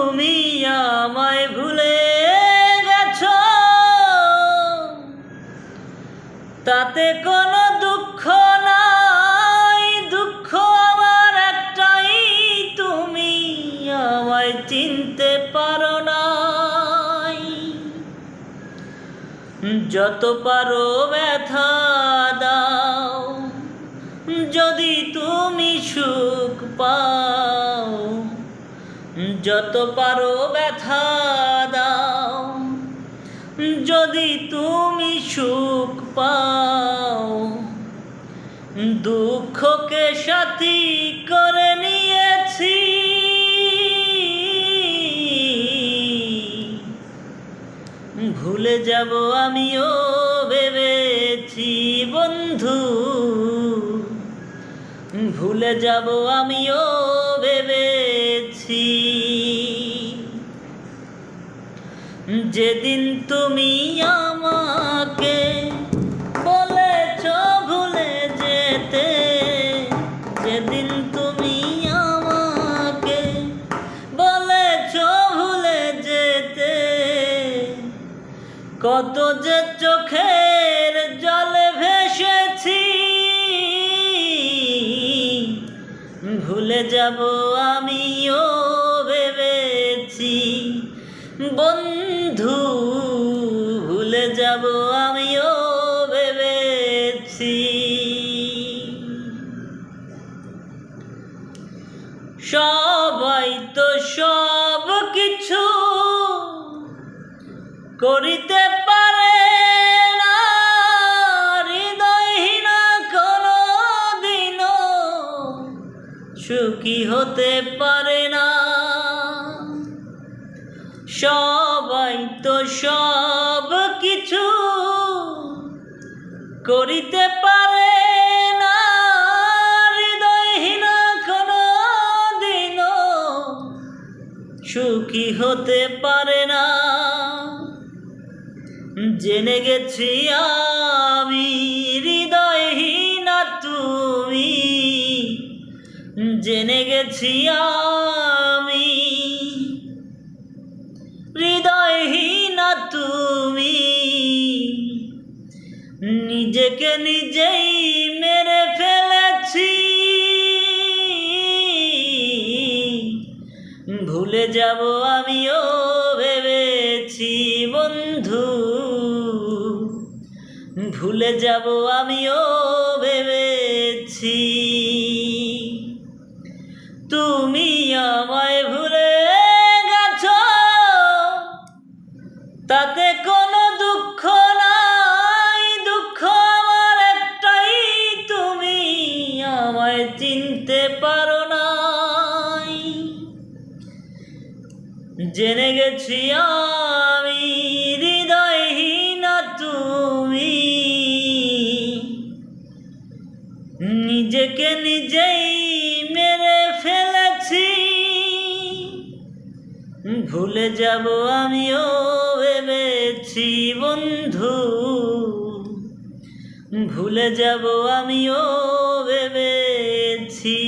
তুমি আমায় ভুলে গেছো, তাতে কোনো দুঃখ নাই। দুঃখ আমার একটাই, তুমি আমায় চিনতে পারো নাই। যত পারো ব্যথা দাও, যদি তুমি সুখ পাও। যত পারো ব্যথা দাও, যদি তুমি সুখ পাও। দুঃখকে সাথী করে নিয়েছি, ভুলে যাব আমিও ভেবেছি বন্ধু। ভুলে যাব আমিও ভেবেছি। যেদিন তুমি আমাকে বলেছ ভুলে যেতে, যেদিন তুমি আমাকে বলেছ ভুলে যেতে, কত যে চোখের জলে ভেসেছি। ভুলে যাব আমিও ভেবেছি বন্ধু, ভুলে যাব আমিও ভেবেছি। সবাই তো সব কিছু করিতে পারে না, হৃদয়হীনা কোনো দিনও সুখী হতে পারে না। সবাই তো সব কিছু করিতে পারে না, হৃদয়হীনা কোনো দিনও সুখী হতে পারে না। জেনে গেছি আমি হৃদয়হীনা তুমি, জেনে গেছি আমি হৃদয়হীনা তুমি। নিজেকে নিজেই মেরে ফেলেছি, ভুলে যাব আমিও ভেবেছি বন্ধু। ভুলে যাব আমিও ভেবেছি। তুমি আমায় ভুলে গেছো, তাতে কোনো দুঃখ নাই। দুঃখ আমার একটাই, তুমি আমায় চিনতে পারো নাই। জেনে গেছি আমি হৃদয়হীনা তুমি, নিজেকে নিজেই মেরে ফেলেছি। ভুলে যাব আমিও ভেবেছি বন্ধু, ভুলে যাব আমিও ভেবেছি।